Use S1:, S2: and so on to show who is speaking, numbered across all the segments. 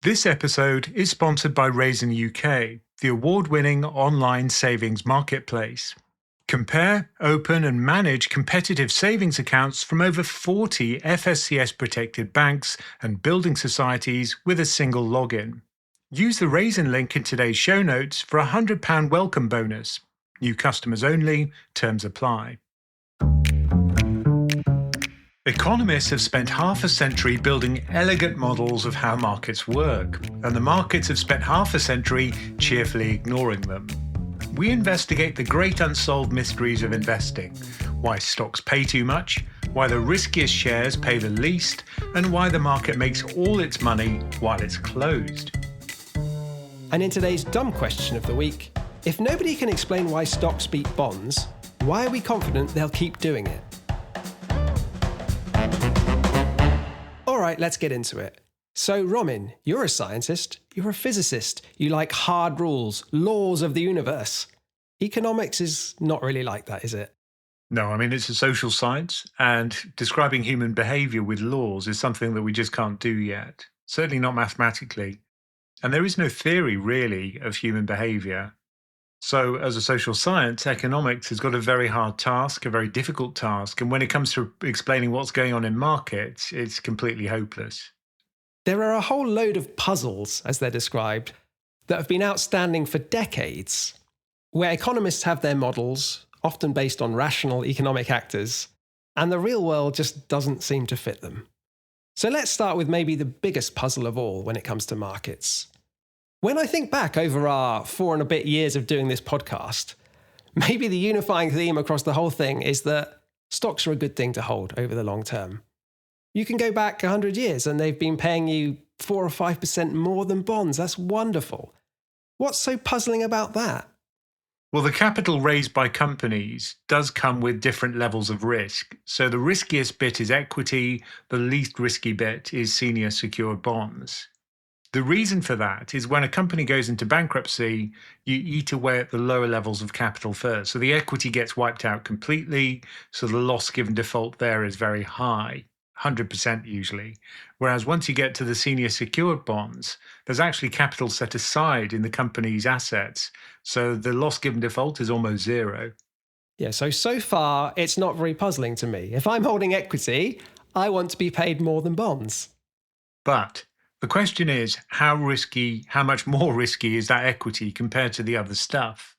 S1: This episode is sponsored by Raisin UK, the award-winning online savings marketplace. Compare, open and manage competitive savings accounts from over 40 FSCS-protected banks and building societies with a single login. Use the Raisin link in today's show notes for a £100 welcome bonus. New customers only, terms apply. Economists have spent half a century building elegant models of how markets work, and the markets have spent half a century cheerfully ignoring them. We investigate the great unsolved mysteries of investing: why stocks pay too much, why the riskiest shares pay the least, and why the market makes all its money while it's closed.
S2: And in today's dumb question of the week, if nobody can explain why stocks beat bonds, why are we confident they'll keep doing it? All right, let's get into it. So, Romin, you're a scientist, you're a physicist, you like hard rules, laws of the universe. Economics is not really like that, is it?
S1: No, it's a social science, and describing human behavior with laws is something that we just can't do yet, certainly not mathematically. And there is no theory, really, of human behavior. So as a social science, economics has got a very hard task, a very difficult task. And when it comes to explaining what's going on in markets, it's completely hopeless.
S2: There are a whole load of puzzles, as they're described, that have been outstanding for decades, where economists have their models, often based on rational economic actors, and the real world just doesn't seem to fit them. So let's start with maybe the biggest puzzle of all when it comes to markets. When I think back over our 4 and a bit years of doing this podcast, maybe the unifying theme across the whole thing is that stocks are a good thing to hold over the long term. You can go back 100 years and they've been paying you 4 or 5% more than bonds. That's wonderful. What's so puzzling about that?
S1: Well, the capital raised by companies does come with different levels of risk. So the riskiest bit is equity, the least risky bit is senior secured bonds. The reason for that is when a company goes into bankruptcy, you eat away at the lower levels of capital first. So the equity gets wiped out completely, so the loss given default there is very high, 100% usually. Whereas once you get to the senior secured bonds, there's actually capital set aside in the company's assets, so the loss given default is almost zero.
S2: Yeah, so far, it's not very puzzling to me. If I'm holding equity, I want to be paid more than bonds.
S1: But the question is, how much more risky is that equity compared to the other stuff?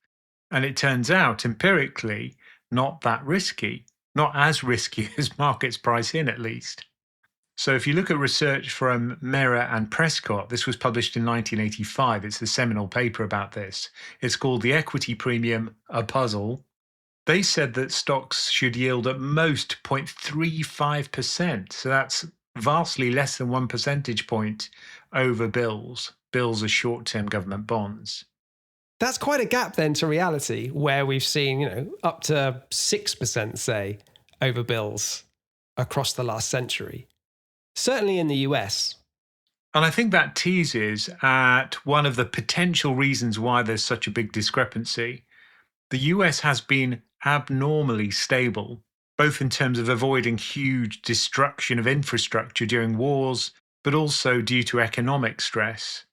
S1: And it turns out, empirically, not that risky, not as risky as markets price in, at least. So if you look at research from Mehra and Prescott, this was published in 1985. It's the seminal paper about this. It's called The Equity Premium, a Puzzle. They said that stocks should yield at most 0.35%. So that's vastly less than 1 percentage point over bills. Bills are short-term government bonds.
S2: That's quite a gap then to reality, where we've seen, up to 6%, say, over bills across the last century. Certainly in the US.
S1: And I think that teases at one of the potential reasons why there's such a big discrepancy. The US has been abnormally stable, both in terms of avoiding huge destruction of infrastructure during wars, but also due to economic stress.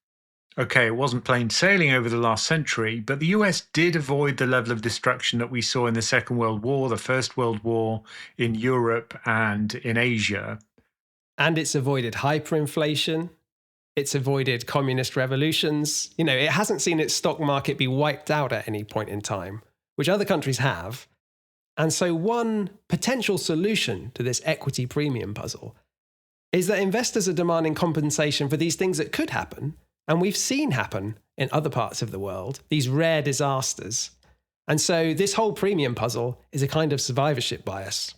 S1: Okay, it wasn't plain sailing over the last century, but the US did avoid the level of destruction that we saw in the Second World War, the First World War, in Europe and in Asia.
S2: And it's avoided hyperinflation. It's avoided communist revolutions. It hasn't seen its stock market be wiped out at any point in time, which other countries have. And so one potential solution to this equity premium puzzle is that investors are demanding compensation for these things that could happen, and we've seen happen in other parts of the world, these rare disasters. And so this whole premium puzzle is a kind of survivorship bias.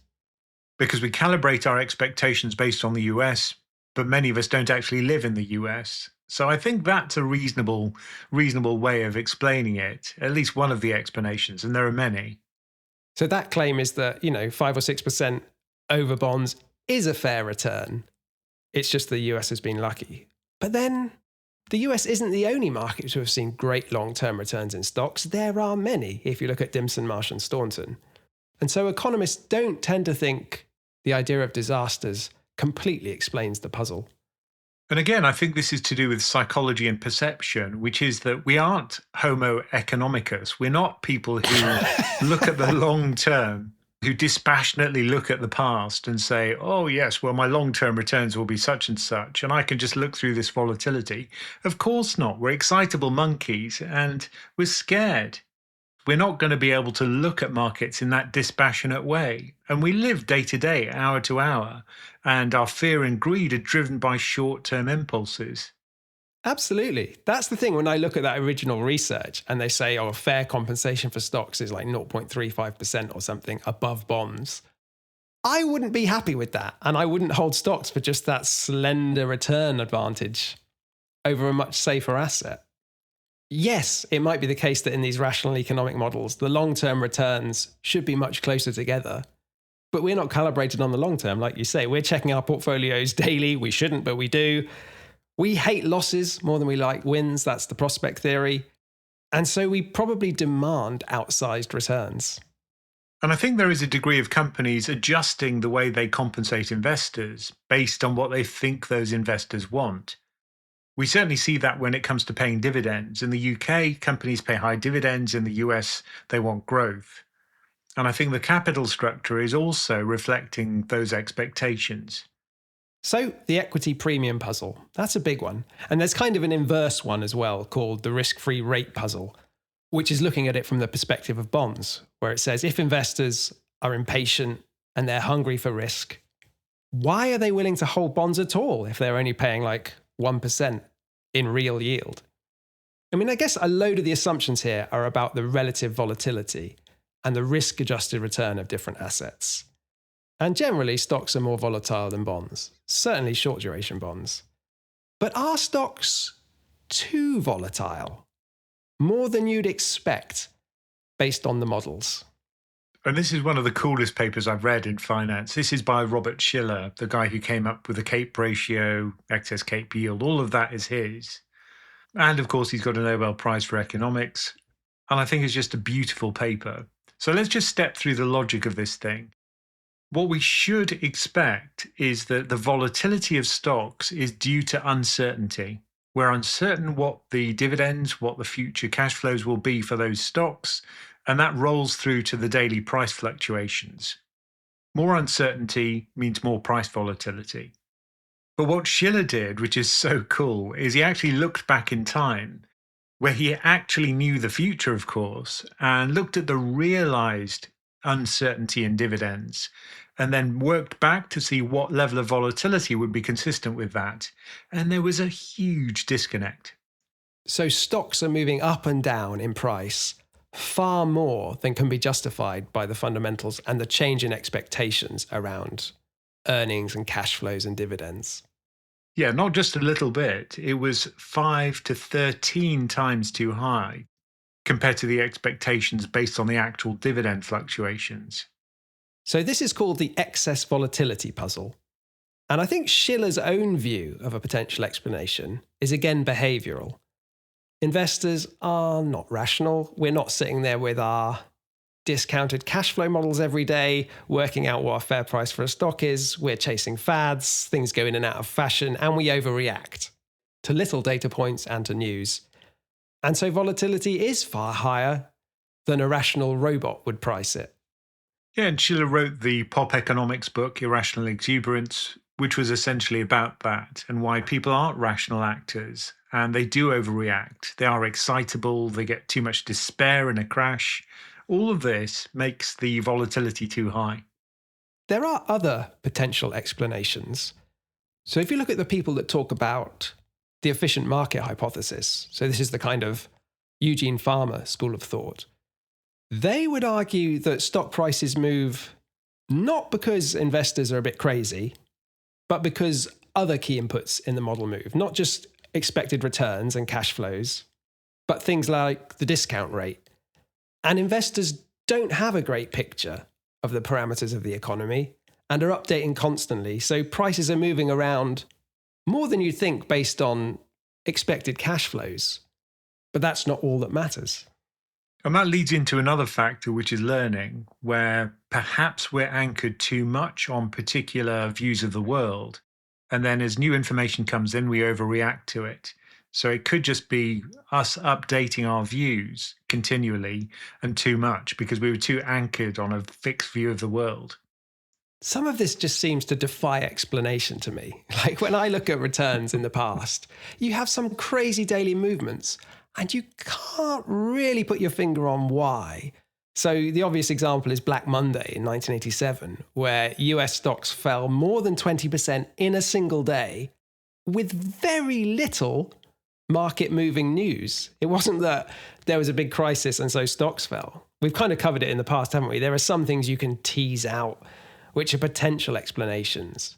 S1: Because we calibrate our expectations based on the US, but many of us don't actually live in the US. So I think that's a reasonable way of explaining it, at least one of the explanations, and there are many.
S2: So that claim is that, 5 or 6% over bonds is a fair return. It's just the US has been lucky. But then the US isn't the only market to have seen great long-term returns in stocks. There are many, if you look at Dimson, Marsh and Staunton. And so economists don't tend to think the idea of disasters completely explains the puzzle.
S1: And again, I think this is to do with psychology and perception, which is that we aren't Homo economicus. We're not people who look at the long term, who dispassionately look at the past and say, oh, yes, well, my long term returns will be such and such, and I can just look through this volatility. Of course not. We're excitable monkeys and we're scared. We're not going to be able to look at markets in that dispassionate way. And we live day to day, hour to hour, and our fear and greed are driven by short term impulses.
S2: Absolutely. That's the thing when I look at that original research and they say, oh, fair compensation for stocks is like 0.35% or something above bonds. I wouldn't be happy with that. And I wouldn't hold stocks for just that slender return advantage over a much safer asset. Yes, it might be the case that in these rational economic models, the long-term returns should be much closer together. But we're not calibrated on the long term, like you say. We're checking our portfolios daily. We shouldn't, but we do. We hate losses more than we like wins. That's the prospect theory. And so we probably demand outsized returns.
S1: And I think there is a degree of companies adjusting the way they compensate investors based on what they think those investors want. We certainly see that when it comes to paying dividends. In the UK, companies pay high dividends. In the US, they want growth. And I think the capital structure is also reflecting those expectations.
S2: So the equity premium puzzle, that's a big one. And there's kind of an inverse one as well called the risk-free rate puzzle, which is looking at it from the perspective of bonds, where it says if investors are impatient and they're hungry for risk, why are they willing to hold bonds at all if they're only paying like 1% in real yield? I mean, I guess a load of the assumptions here are about the relative volatility and the risk-adjusted return of different assets. And generally, stocks are more volatile than bonds, certainly short-duration bonds. But are stocks too volatile? More than you'd expect based on the models?
S1: And this is one of the coolest papers I've read in finance. This is by Robert Shiller, the guy who came up with the CAPE ratio, excess CAPE yield. All of that is his. And of course, he's got a Nobel Prize for economics. And I think it's just a beautiful paper. So let's just step through the logic of this thing. What we should expect is that the volatility of stocks is due to uncertainty. We're uncertain what the dividends, what the future cash flows will be for those stocks, and that rolls through to the daily price fluctuations. More uncertainty means more price volatility. But what Shiller did, which is so cool, is he actually looked back in time, where he actually knew the future, of course, and looked at the realized uncertainty in dividends, and then worked back to see what level of volatility would be consistent with that. And there was a huge disconnect.
S2: So stocks are moving up and down in price far more than can be justified by the fundamentals and the change in expectations around earnings and cash flows and dividends.
S1: Yeah, not just a little bit. It was 5 to 13 times too high compared to the expectations based on the actual dividend fluctuations.
S2: So this is called the excess volatility puzzle. And I think Shiller's own view of a potential explanation is again behavioral. Investors are not rational. We're not sitting there with our discounted cash flow models every day, working out what a fair price for a stock is. We're chasing fads, things go in and out of fashion, and we overreact to little data points and to news. And so volatility is far higher than a rational robot would price it.
S1: Yeah, and Schiller wrote the pop economics book, Irrational Exuberance, which was essentially about that and why people aren't rational actors and they do overreact. They are excitable, they get too much despair in a crash. All of this makes the volatility too high.
S2: There are other potential explanations. So if you look at the people that talk about the efficient market hypothesis, so this is the kind of Eugene Farmer school of thought, they would argue that stock prices move not because investors are a bit crazy, but because other key inputs in the model move, not just expected returns and cash flows, but things like the discount rate. And investors don't have a great picture of the parameters of the economy and are updating constantly. So prices are moving around more than you'd think based on expected cash flows. But that's not all that matters.
S1: And that leads into another factor, which is learning, where perhaps we're anchored too much on particular views of the world. And then as new information comes in, we overreact to it. So it could just be us updating our views continually and too much because we were too anchored on a fixed view of the world.
S2: Some of this just seems to defy explanation to me. Like when I look at returns in the past, you have some crazy daily movements and you can't really put your finger on why. So the obvious example is Black Monday in 1987, where US stocks fell more than 20% in a single day with very little market moving news. It wasn't that there was a big crisis and so stocks fell. We've kind of covered it in the past, haven't we? There are some things you can tease out which are potential explanations.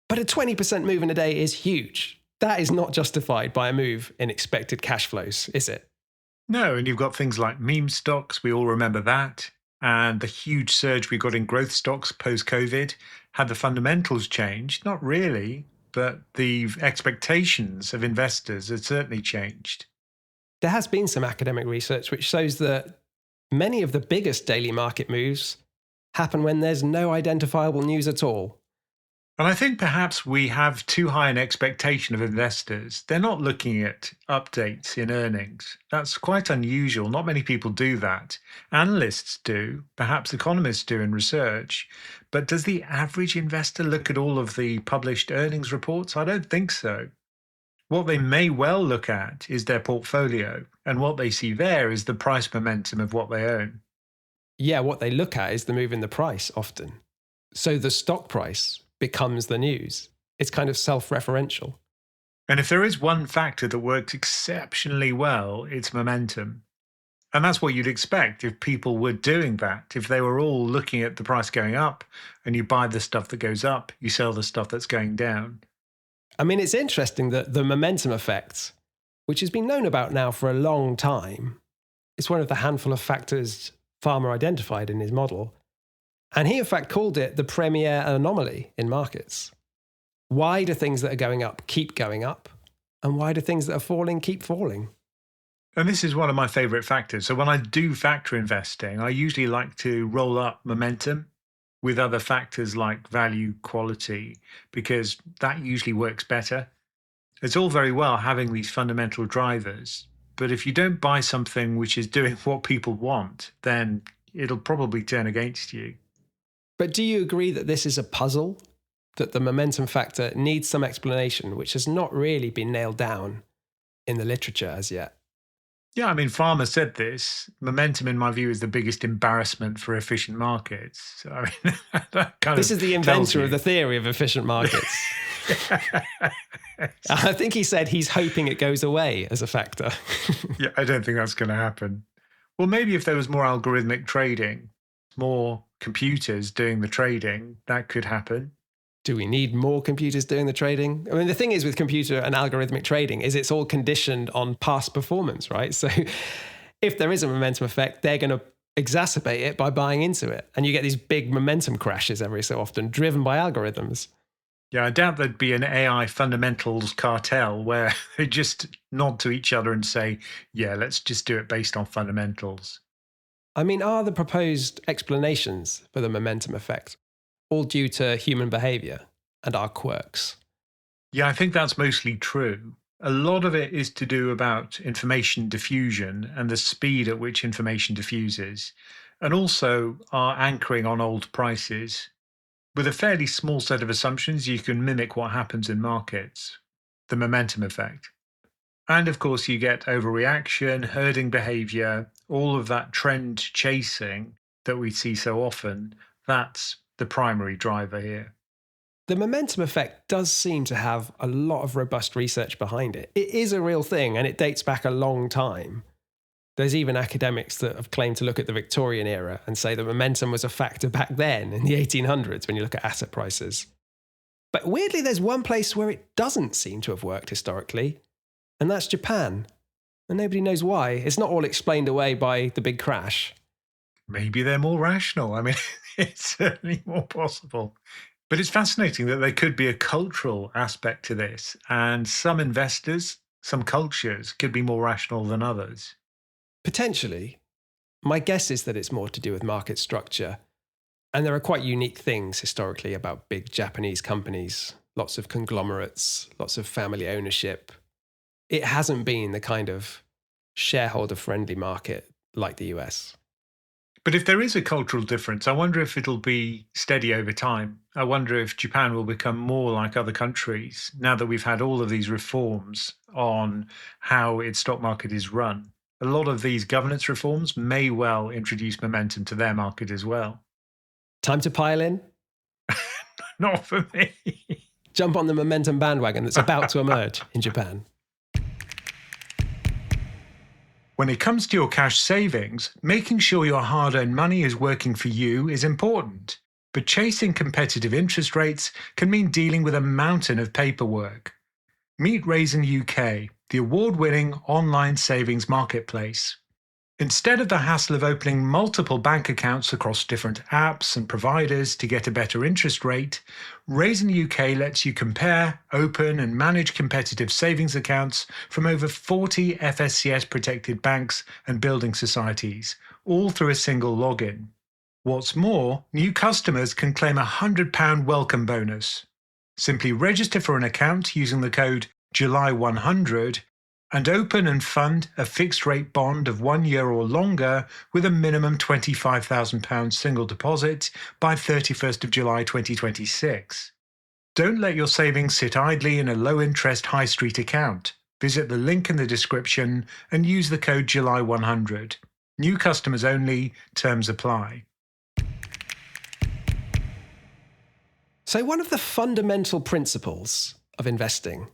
S2: But a 20% move in a day is huge. That is not justified by a move in expected cash flows, is it?
S1: No, and you've got things like meme stocks. We all remember that. And the huge surge we got in growth stocks post-COVID. Had the fundamentals changed? Not really, but the expectations of investors had certainly changed.
S2: There has been some academic research which shows that many of the biggest daily market moves happen when there's no identifiable news at all.
S1: And I think perhaps we have too high an expectation of investors. They're not looking at updates in earnings. That's quite unusual. Not many people do that. Analysts do, perhaps economists do in research. But does the average investor look at all of the published earnings reports? I don't think so. What they may well look at is their portfolio, and what they see there is the price momentum of what they own.
S2: Yeah, what they look at is the move in the price often. So the stock price becomes the news. It's kind of self-referential.
S1: And if there is one factor that works exceptionally well, it's momentum. And that's what you'd expect if people were doing that. If they were all looking at the price going up and you buy the stuff that goes up, you sell the stuff that's going down.
S2: I mean, it's interesting that the momentum effect, which has been known about now for a long time, is one of the handful of factors Farmer identified in his model. And he, in fact, called it the premier anomaly in markets. Why do things that are going up keep going up? And why do things that are falling keep falling?
S1: And this is one of my favorite factors. So when I do factor investing, I usually like to roll up momentum with other factors like value, quality, because that usually works better. It's all very well having these fundamental drivers, but if you don't buy something which is doing what people want, then it'll probably turn against you.
S2: But do you agree that this is a puzzle? That the momentum factor needs some explanation, which has not really been nailed down in the literature as yet?
S1: Yeah, I mean, Farmer said this. Momentum, in my view, is the biggest embarrassment for efficient markets. So, I mean, that kind
S2: this
S1: of
S2: is the inventor of the theory of efficient markets. I think he said he's hoping it goes away as a factor.
S1: Yeah, I don't think that's going to happen. Well, maybe if there was more algorithmic trading, more computers doing the trading, that could happen.
S2: Do we need more computers doing the trading? I mean, the thing is with computer and algorithmic trading is it's all conditioned on past performance, right? So if there is a momentum effect, they're going to exacerbate it by buying into it. And you get these big momentum crashes every so often driven by algorithms.
S1: Yeah, I doubt there'd be an AI fundamentals cartel where they just nod to each other and say, yeah, let's just do it based on fundamentals.
S2: I mean, are the proposed explanations for the momentum effect all due to human behavior and our quirks?
S1: Yeah, I think that's mostly true. A lot of it is to do about information diffusion and the speed at which information diffuses, and also our anchoring on old prices. With a fairly small set of assumptions, you can mimic what happens in markets, the momentum effect. And of course, you get overreaction, herding behavior, all of that trend chasing that we see so often. That's the primary driver here.
S2: The momentum effect does seem to have a lot of robust research behind it. It is a real thing and it dates back a long time. There's even academics that have claimed to look at the Victorian era and say that momentum was a factor back then in the 1800s when you look at asset prices. But weirdly, there's one place where it doesn't seem to have worked historically, and that's Japan. And nobody knows why. It's not all explained away by the big crash.
S1: Maybe they're more rational. I mean, it's certainly more possible. But it's fascinating that there could be a cultural aspect to this, and some investors, some cultures could be more rational than others.
S2: Potentially. My guess is that it's more to do with market structure. And there are quite unique things historically about big Japanese companies lots of conglomerates, lots of family ownership. It hasn't been the kind of shareholder-friendly market like the US.
S1: But if there is a cultural difference, I wonder if it'll be steady over time. I wonder if Japan will become more like other countries now that we've had all of these reforms on how its stock market is run. A lot of these governance reforms may well introduce momentum to their market as well.
S2: Time to pile in?
S1: Not for me.
S2: Jump on the momentum bandwagon that's about to emerge in Japan.
S1: When it comes to your cash savings, making sure your hard-earned money is working for you is important. But chasing competitive interest rates can mean dealing with a mountain of paperwork. Meet Raisin UK, the award-winning online savings marketplace. Instead of the hassle of opening multiple bank accounts across different apps and providers to get a better interest rate, Raisin UK lets you compare, open and manage competitive savings accounts from over 40 FSCS protected banks and building societies, all through a single login. What's more, new customers can claim a £100 welcome bonus. Simply register for an account using the code July100 and open and fund a fixed-rate bond of 1 year or longer with a minimum £25,000 single deposit by 31st of July 2026. Don't let your savings sit idly in a low-interest high street account. Visit the link in the description and use the code July100. New customers only, terms apply.
S2: So one of the fundamental principles of investing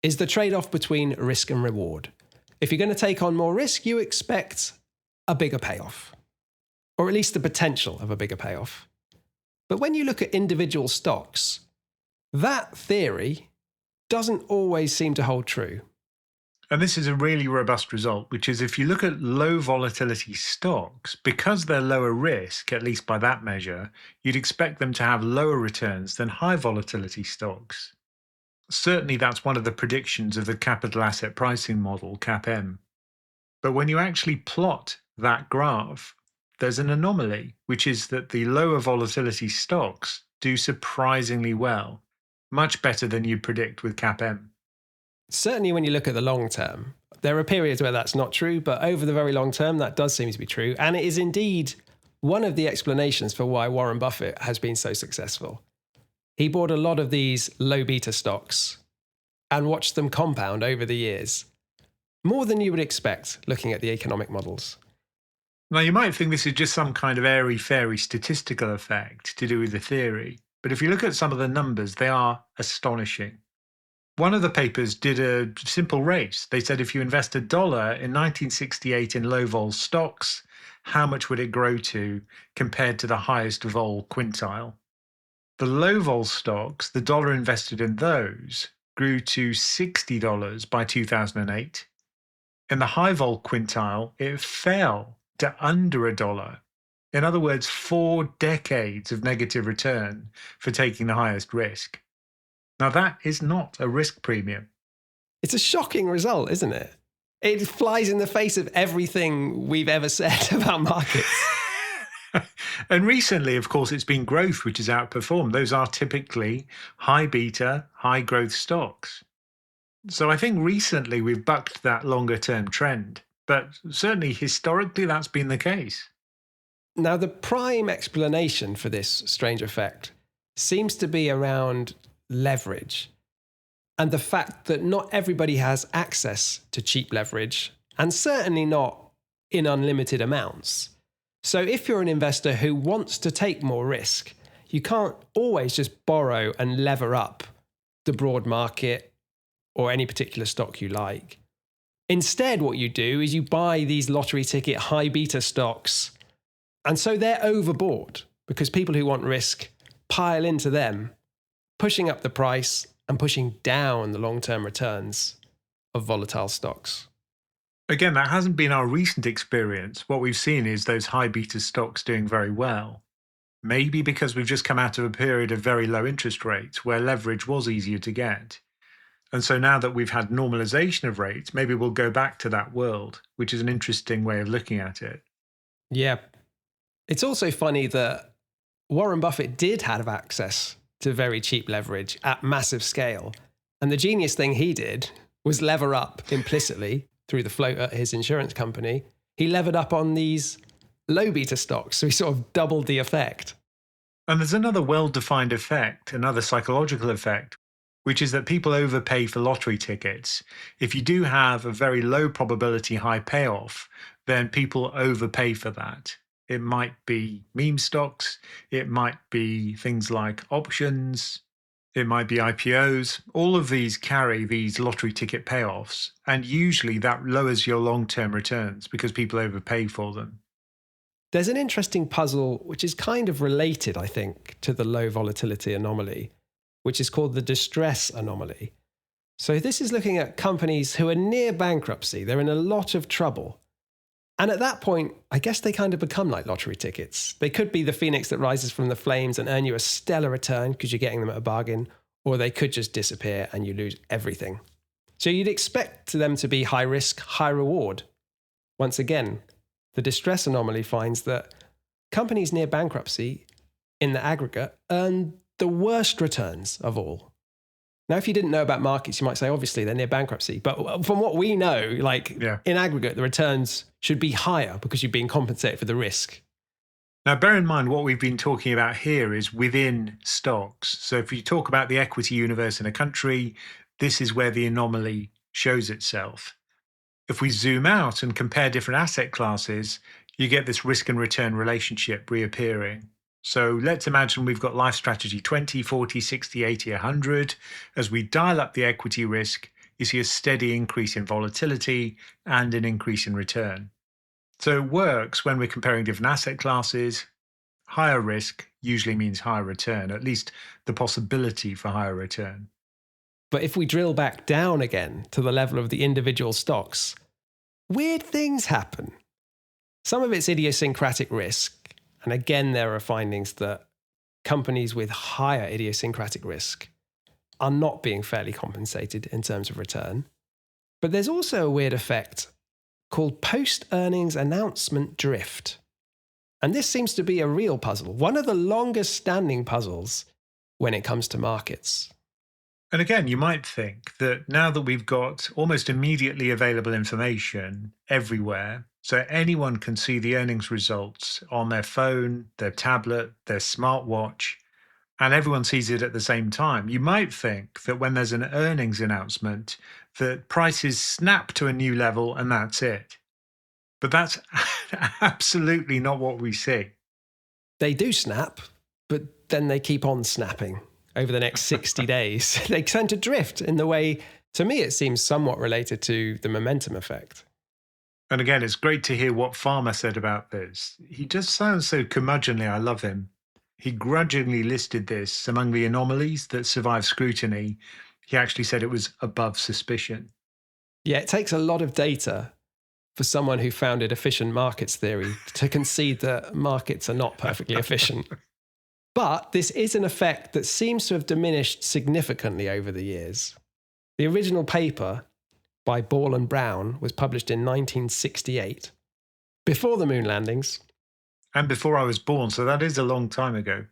S2: is the trade-off between risk and reward. If you're going to take on more risk, you expect a bigger payoff, or at least the potential of a bigger payoff. But when you look at individual stocks, that theory doesn't always seem to hold true.
S1: And this is a really robust result, which is if you look at low volatility stocks, because they're lower risk, at least by that measure, you'd expect them to have lower returns than high volatility stocks. Certainly, that's one of the predictions of the capital asset pricing model, CAPM. But when you actually plot that graph, there's an anomaly, which is that the lower volatility stocks do surprisingly well, much better than you'd predict with CAPM.
S2: Certainly when you look at the long term, there are periods where that's not true, but over the very long term, that does seem to be true. And it is indeed one of the explanations for why Warren Buffett has been so successful. He bought a lot of these low beta stocks and watched them compound over the years, more than you would expect looking at the economic models.
S1: Now, you might think this is just some kind of airy-fairy statistical effect to do with the theory, but if you look at some of the numbers, they are astonishing. One of the papers did a simple race. They said if you invest $1 in 1968 in low vol stocks, how much would it grow to compared to the highest vol quintile? The low vol stocks, the dollar invested in those, grew to $60 by 2008. In the high vol quintile, it fell to under $1. In other words, 4 decades of negative return for taking the highest risk. Now, that is not a risk premium.
S2: It's a shocking result, isn't it? It flies in the face of everything we've ever said about markets.
S1: And recently, of course, it's been growth which has outperformed. Those are typically high beta, high growth stocks. So I think recently we've bucked that longer term trend, but certainly historically that's been the case.
S2: Now, the prime explanation for this strange effect seems to be around leverage and the fact that not everybody has access to cheap leverage, and certainly not in unlimited amounts. So if you're an investor who wants to take more risk, you can't always just borrow and lever up the broad market or any particular stock you like. Instead, what you do is you buy these lottery ticket high beta stocks, and so they're overbought because people who want risk pile into them, pushing up the price and pushing down the long-term returns of volatile stocks.
S1: Again, that hasn't been our recent experience. What we've seen is those high beta stocks doing very well. Maybe because we've just come out of a period of very low interest rates where leverage was easier to get. And so now that we've had normalization of rates, maybe we'll go back to that world, which is an interesting way of looking at it.
S2: Yeah. It's also funny that Warren Buffett did have access to very cheap leverage at massive scale. And the genius thing he did was lever up implicitly through the float at his insurance company. He levered up on these low beta stocks, so he sort of doubled the effect.
S1: And there's another well-defined effect, another psychological effect, which is that people overpay for lottery tickets. If you do have a very low probability high payoff, then people overpay for that. It might be meme stocks, it might be things like options, it might be IPOs. All of these carry these lottery ticket payoffs, and usually that lowers your long-term returns because people overpay for them.
S2: There's an interesting puzzle which is kind of related, I think, to the low volatility anomaly, which is called the distress anomaly. So this is looking at companies who are near bankruptcy. They're in a lot of trouble. And at that point, I guess they kind of become like lottery tickets. They could be the phoenix that rises from the flames and earn you a stellar return because you're getting them at a bargain, or they could just disappear and you lose everything. So you'd expect them to be high risk, high reward. Once again, the distress anomaly finds that companies near bankruptcy, in the aggregate, earn the worst returns of all. Now, if you didn't know about markets, you might say, obviously, they're near bankruptcy. But from what we know, in aggregate, the returns should be higher because you're being compensated for the risk.
S1: Now, bear in mind what we've been talking about here is within stocks. So if you talk about the equity universe in a country, this is where the anomaly shows itself. If we zoom out and compare different asset classes, you get this risk and return relationship reappearing. So let's imagine we've got life strategy 20, 40, 60, 80, 100. As we dial up the equity risk, you see a steady increase in volatility and an increase in return. So it works when we're comparing different asset classes. Higher risk usually means higher return, at least the possibility for higher return.
S2: But if we drill back down again to the level of the individual stocks, weird things happen. Some of it's idiosyncratic risk. And again, there are findings that companies with higher idiosyncratic risk are not being fairly compensated in terms of return. But there's also a weird effect called post-earnings announcement drift. And this seems to be a real puzzle, one of the longest standing puzzles when it comes to markets.
S1: And again, you might think that now that we've got almost immediately available information everywhere, so anyone can see the earnings results on their phone, their tablet, their smartwatch, and everyone sees it at the same time, you might think that when there's an earnings announcement, that prices snap to a new level and that's it. But that's absolutely not what we see.
S2: They do snap, but then they keep on snapping over the next 60 days. They tend to drift in the way, to me, it seems somewhat related to the momentum effect.
S1: And again, it's great to hear what Farmer said about this. He just sounds so curmudgeonly. I love him. He grudgingly listed this among the anomalies that survive scrutiny. He actually said it was above suspicion.
S2: Yeah, it takes a lot of data for someone who founded efficient markets theory to concede that markets are not perfectly efficient. But this is an effect that seems to have diminished significantly over the years. The original paper by Ball and Brown was published in 1968, before the moon landings.
S1: And before I was born, so that is a long time ago.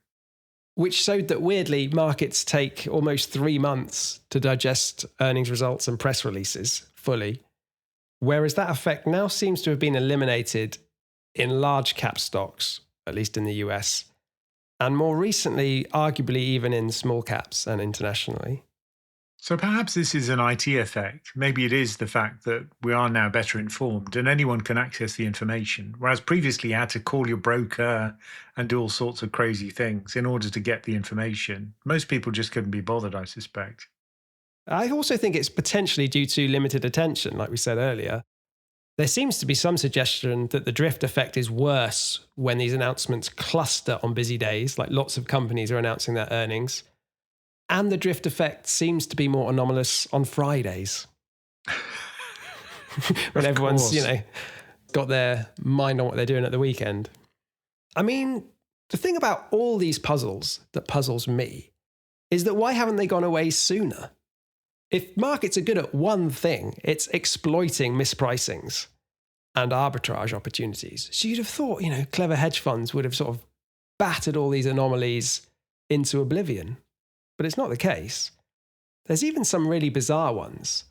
S2: Which showed that, weirdly, markets take almost 3 months to digest earnings results and press releases fully, whereas that effect now seems to have been eliminated in large cap stocks, at least in the US, and more recently, arguably even in small caps and internationally.
S1: So perhaps this is an IT effect. Maybe it is the fact that we are now better informed and anyone can access the information, whereas previously you had to call your broker and do all sorts of crazy things in order to get the information. Most people just couldn't be bothered, I suspect.
S2: I also think it's potentially due to limited attention, like we said earlier. There seems to be some suggestion that the drift effect is worse when these announcements cluster on busy days, like lots of companies are announcing their earnings. And the drift effect seems to be more anomalous on Fridays. When everyone's, got their mind on what they're doing at the weekend. I mean, the thing about all these puzzles that puzzles me is that why haven't they gone away sooner? If markets are good at one thing, it's exploiting mispricings and arbitrage opportunities. So you'd have thought, clever hedge funds would have sort of battered all these anomalies into oblivion. but it's not the case. There's even some really bizarre ones,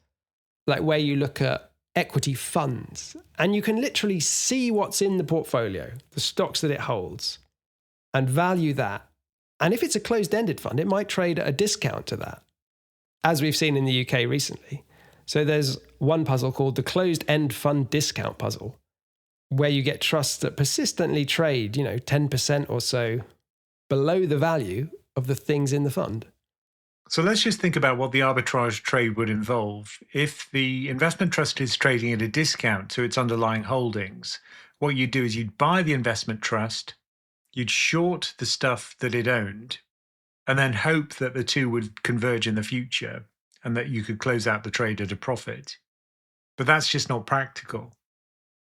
S2: like where you look at equity funds and you can literally see what's in the portfolio, the stocks that it holds, and value that. And if it's a closed-ended fund, it might trade at a discount to that, as we've seen in the UK recently. So there's one puzzle called the closed-end fund discount puzzle, where you get trusts that persistently trade, 10% or so below the value of the things in the fund.
S1: So let's just think about what the arbitrage trade would involve. If the investment trust is trading at a discount to its underlying holdings, what you'd do is you'd buy the investment trust, you'd short the stuff that it owned, and then hope that the two would converge in the future and that you could close out the trade at a profit. But that's just not practical.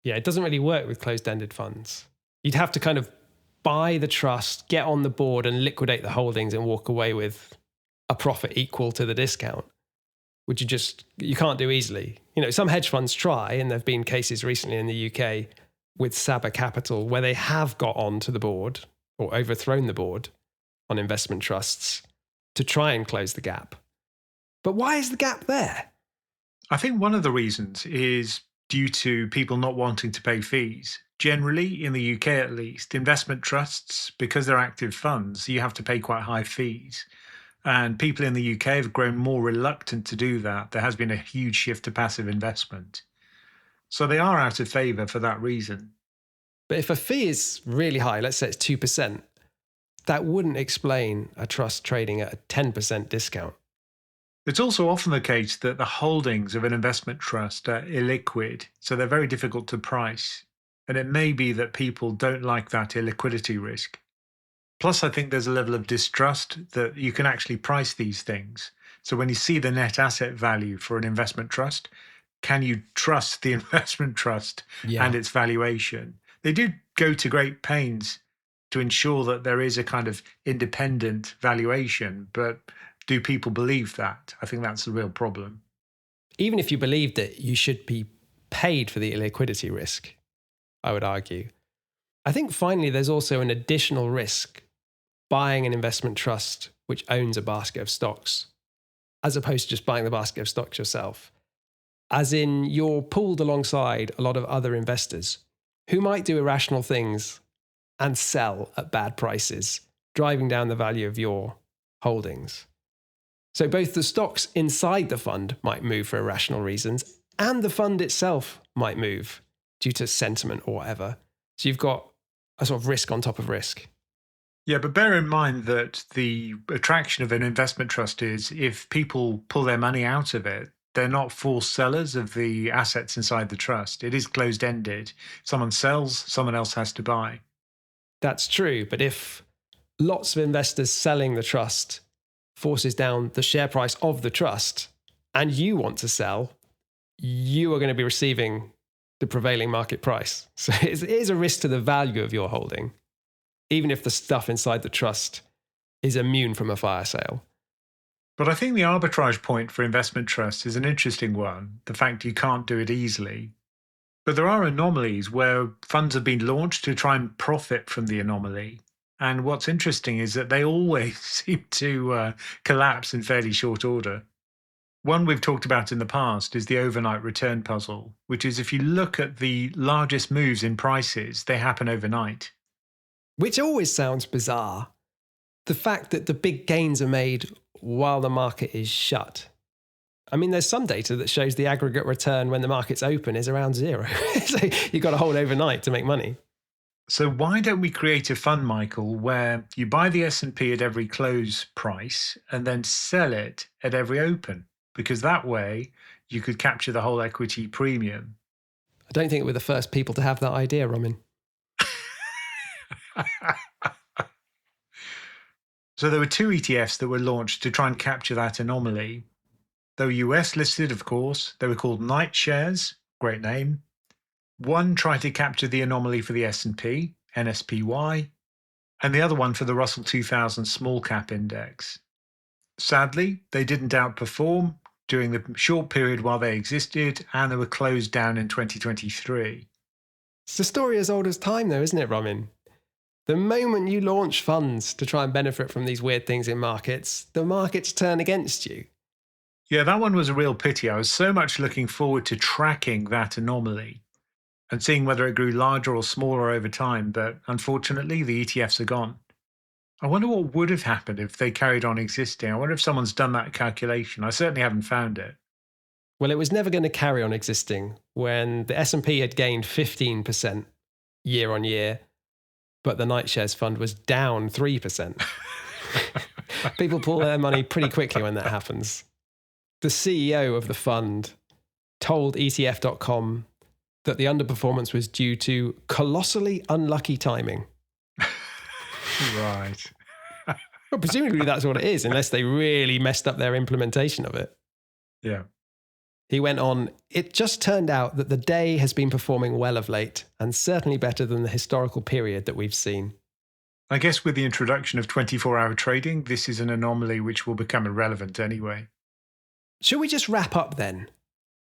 S2: Yeah, it doesn't really work with closed-ended funds. You'd have to kind of buy the trust, get on the board and liquidate the holdings and walk away with a profit equal to the discount, which you can't do easily. Some hedge funds try, and there have been cases recently in the UK with Saba Capital where they have got onto the board or overthrown the board on investment trusts to try and close the gap. But why is the gap there?
S1: I think one of the reasons is due to people not wanting to pay fees. Generally, in the UK at least, investment trusts, because they're active funds, you have to pay quite high fees. And people in the UK have grown more reluctant to do that. There has been a huge shift to passive investment. So they are out of favour for that reason.
S2: But if a fee is really high, let's say it's 2%, that wouldn't explain a trust trading at a 10% discount.
S1: It's also often the case that the holdings of an investment trust are illiquid, so they're very difficult to price. And it may be that people don't like that illiquidity risk. Plus, I think there's a level of distrust that you can actually price these things. So when you see the net asset value for an investment trust, can you trust the investment trust and its valuation? They do go to great pains to ensure that there is a kind of independent valuation, but do people believe that? I think that's the real problem.
S2: Even if you believed it, you should be paid for the illiquidity risk, I would argue. I think finally there's also an additional risk buying an investment trust which owns a basket of stocks, as opposed to just buying the basket of stocks yourself. As in, you're pooled alongside a lot of other investors who might do irrational things and sell at bad prices, driving down the value of your holdings. So both the stocks inside the fund might move for irrational reasons, and the fund itself might move due to sentiment or whatever. So you've got a sort of risk on top of risk.
S1: Yeah, but bear in mind that the attraction of an investment trust is if people pull their money out of it, they're not forced sellers of the assets inside the trust. It is closed-ended. Someone sells, someone else has to buy.
S2: That's true, but if lots of investors selling the trust forces down the share price of the trust and you want to sell, you are going to be receiving the prevailing market price. So it is a risk to the value of your holding, even if the stuff inside the trust is immune from a fire sale.
S1: But I think the arbitrage point for investment trusts is an interesting one, the fact you can't do it easily. But there are anomalies where funds have been launched to try and profit from the anomaly. And what's interesting is that they always seem to collapse in fairly short order. One we've talked about in the past is the overnight return puzzle, which is if you look at the largest moves in prices, they happen overnight.
S2: Which always sounds bizarre. The fact that the big gains are made while the market is shut. I mean, there's some data that shows the aggregate return when the market's open is around zero. So you've got to hold overnight to make money.
S1: So why don't we create a fund, Michael, where you buy the S&P at every close price and then sell it at every open? Because that way you could capture the whole equity premium.
S2: I don't think we're the first people to have that idea, Roman.
S1: So there were two ETFs that were launched to try and capture that anomaly. They were US listed, of course. They were called Night Shares, great name. One tried to capture the anomaly for the S&P, NSPY, and the other one for the Russell 2000 Small Cap Index. Sadly, they didn't outperform during the short period while they existed, and they were closed down in 2023.
S2: It's a story as old as time, though, isn't it, Roman? The moment you launch funds to try and benefit from these weird things in markets, the markets turn against you.
S1: Yeah, that one was a real pity. I was so much looking forward to tracking that anomaly and seeing whether it grew larger or smaller over time, but unfortunately, the ETFs are gone. I wonder what would have happened if they carried on existing. I wonder if someone's done that calculation. I certainly haven't found it.
S2: Well, it was never going to carry on existing when the S&P had gained 15% year on year, but the Night Shares Fund was down 3%. People pull their money pretty quickly when that happens. The CEO of the fund told ETF.com that the underperformance was due to colossally unlucky timing.
S1: Right.
S2: Well, presumably that's what it is, unless they really messed up their implementation of it.
S1: Yeah.
S2: He went on, it just turned out that the day has been performing well of late, and certainly better than the historical period that we've seen.
S1: I guess with the introduction of 24-hour trading, this is an anomaly which will become irrelevant anyway.
S2: Should we just wrap up then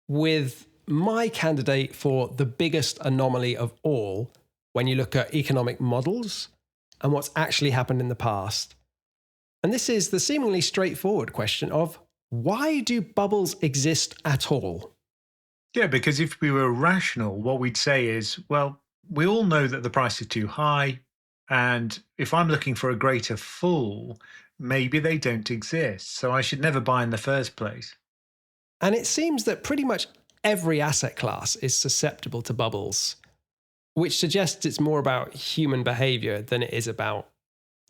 S2: with my candidate for the biggest anomaly of all when you look at economic models and what's actually happened in the past? And this is the seemingly straightforward question of, why do bubbles exist at all?
S1: Yeah, because if we were rational, what we'd say is, well, we all know that the price is too high. And if I'm looking for a greater fall, maybe they don't exist. So I should never buy in the first place.
S2: And it seems that pretty much every asset class is susceptible to bubbles, which suggests it's more about human behavior than it is about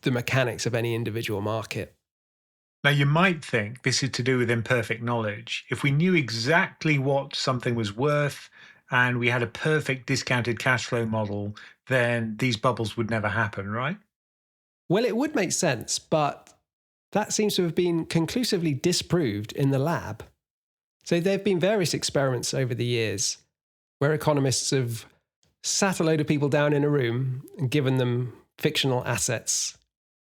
S2: the mechanics of any individual market.
S1: Now, you might think this is to do with imperfect knowledge. If we knew exactly what something was worth and we had a perfect discounted cash flow model, then these bubbles would never happen, right?
S2: Well, it would make sense, but that seems to have been conclusively disproved in the lab. So there have been various experiments over the years where economists have sat a load of people down in a room and given them fictional assets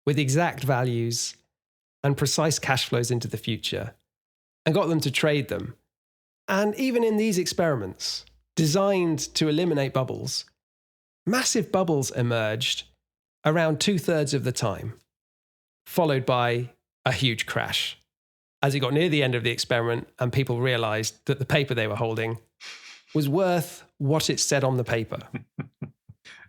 S2: with exact values and precise cash flows into the future, and got them to trade them. And even in these experiments, designed to eliminate bubbles, massive bubbles emerged around 2/3 of the time, followed by a huge crash. As it got near the end of the experiment and people realized that the paper they were holding was worth what it said on the paper.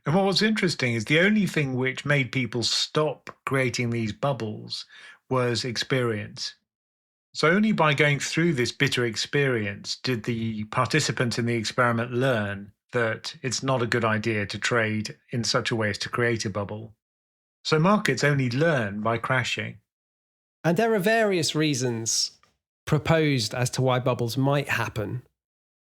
S1: And what was interesting is the only thing which made people stop creating these bubbles was experience. So only by going through this bitter experience did the participants in the experiment learn that it's not a good idea to trade in such a way as to create a bubble. So markets only learn by crashing.
S2: And there are various reasons proposed as to why bubbles might happen.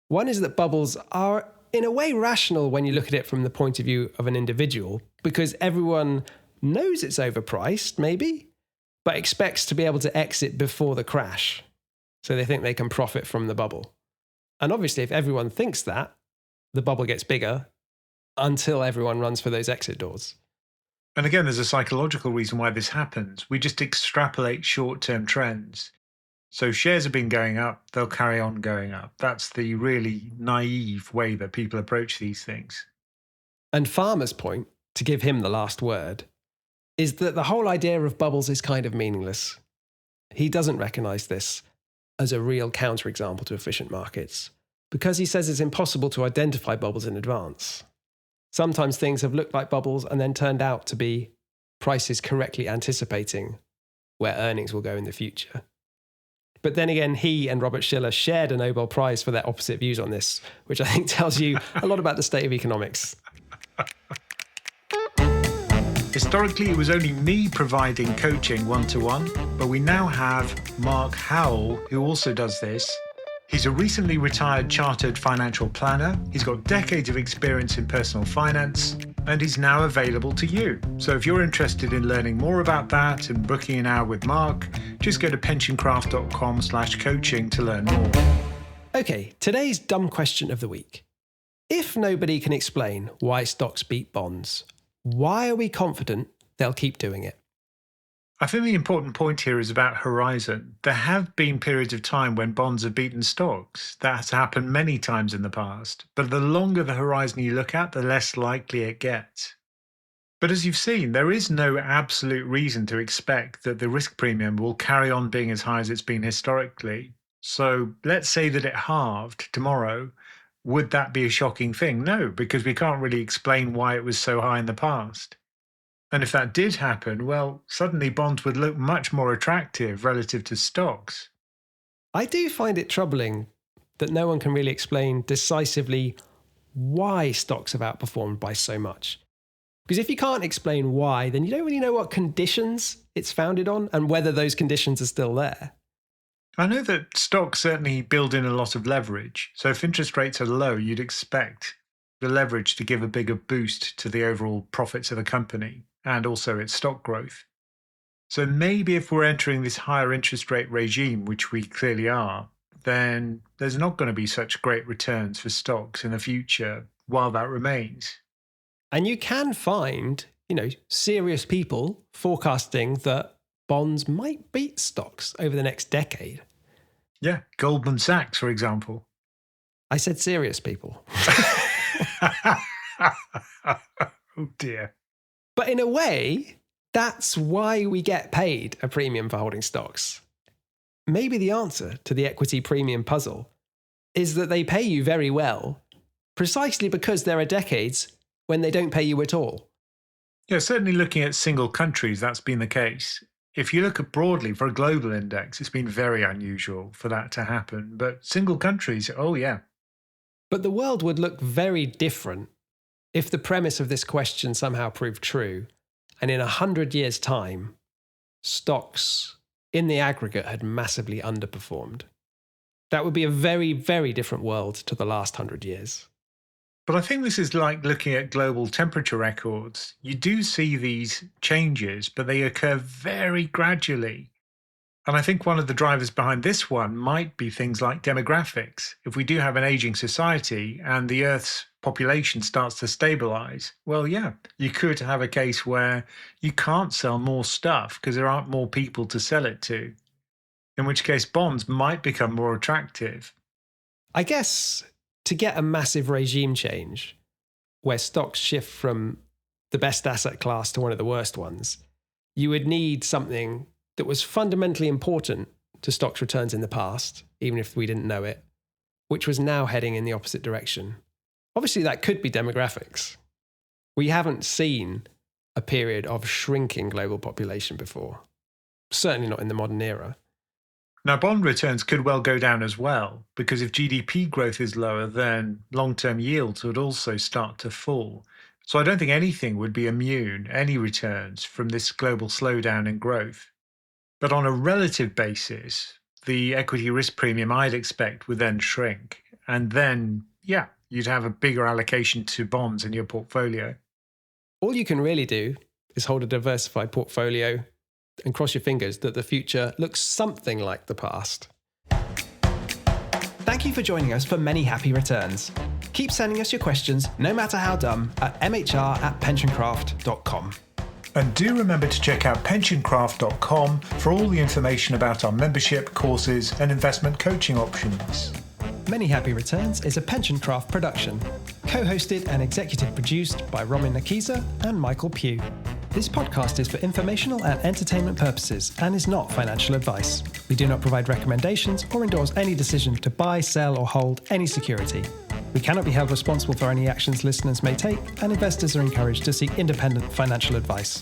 S2: One is that bubbles are in a way rational when you look at it from the point of view of an individual, because everyone knows it's overpriced, maybe, but expects to be able to exit before the crash. So they think they can profit from the bubble. And obviously, if everyone thinks that, the bubble gets bigger until everyone runs for those exit doors.
S1: And again, there's a psychological reason why this happens. We just extrapolate short-term trends. So shares have been going up, they'll carry on going up. That's the really naive way that people approach these things.
S2: And Farmer's point, to give him the last word, is that the whole idea of bubbles is kind of meaningless. He doesn't recognize this as a real counterexample to efficient markets, because he says it's impossible to identify bubbles in advance. Sometimes things have looked like bubbles and then turned out to be prices correctly anticipating where earnings will go in the future. But then again, he and Robert Shiller shared a Nobel Prize for their opposite views on this, which I think tells you a lot about the state of economics.
S1: Historically, it was only me providing coaching one-to-one, but we now have Mark Howell, who also does this. He's a recently retired chartered financial planner. He's got decades of experience in personal finance, and he's now available to you. So if you're interested in learning more about that and booking an hour with Mark, just go to PensionCraft.com/coaching to learn more.
S2: Okay, today's dumb question of the week. If nobody can explain why stocks beat bonds, why are we confident they'll keep doing it?
S1: I think the important point here is about horizon. There have been periods of time when bonds have beaten stocks. That's happened many times in the past. But the longer the horizon you look at, the less likely it gets. But as you've seen, there is no absolute reason to expect that the risk premium will carry on being as high as it's been historically. So let's say that it halved tomorrow. Would that be a shocking thing? No, because we can't really explain why it was so high in the past. And if that did happen, well, suddenly bonds would look much more attractive relative to stocks.
S2: I do find it troubling that no one can really explain decisively why stocks have outperformed by so much. Because if you can't explain why, then you don't really know what conditions it's founded on and whether those conditions are still there.
S1: I know that stocks certainly build in a lot of leverage. So if interest rates are low, you'd expect the leverage to give a bigger boost to the overall profits of the company and also its stock growth. So maybe if we're entering this higher interest rate regime, which we clearly are, then there's not going to be such great returns for stocks in the future while that remains.
S2: And you can find, serious people forecasting that bonds might beat stocks over the next decade.
S1: Yeah, Goldman Sachs, for example.
S2: I said serious people.
S1: Oh dear.
S2: But in a way, that's why we get paid a premium for holding stocks. Maybe the answer to the equity premium puzzle is that they pay you very well, precisely because there are decades when they don't pay you at all.
S1: Yeah, certainly looking at single countries, that's been the case. If you look at broadly for a global index, it's been very unusual for that to happen. But single countries, oh yeah.
S2: But the world would look very different if the premise of this question somehow proved true, and in 100 years' time, stocks in the aggregate had massively underperformed. That would be a very, very different world to the last 100 years.
S1: But I think this is like looking at global temperature records. You do see these changes, but they occur very gradually. And I think one of the drivers behind this one might be things like demographics. If we do have an aging society and the Earth's population starts to stabilize, well, yeah, you could have a case where you can't sell more stuff because there aren't more people to sell it to, in which case bonds might become more attractive.
S2: I guess to get a massive regime change where stocks shift from the best asset class to one of the worst ones, you would need something that was fundamentally important to stocks' returns in the past, even if we didn't know it, which was now heading in the opposite direction. Obviously, that could be demographics. We haven't seen a period of shrinking global population before, certainly not in the modern era.
S1: Now, bond returns could well go down as well, because if GDP growth is lower, then long-term yields would also start to fall. So I don't think anything would be immune, any returns, from this global slowdown in growth. But on a relative basis, the equity risk premium I'd expect would then shrink. And then, yeah, you'd have a bigger allocation to bonds in your portfolio.
S2: All you can really do is hold a diversified portfolio and cross your fingers that the future looks something like the past.
S3: Thank you for joining us for Many Happy Returns. Keep sending us your questions, no matter how dumb, at mhr@pensioncraft.com.
S1: And do remember to check out PensionCraft.com for all the information about our membership, courses, and investment coaching options.
S3: Many Happy Returns is a PensionCraft production, co-hosted and executive produced by Romin Nakiza and Michael Pugh. This podcast is for informational and entertainment purposes and is not financial advice. We do not provide recommendations or endorse any decision to buy, sell, or hold any security. We cannot be held responsible for any actions listeners may take, and investors are encouraged to seek independent financial advice.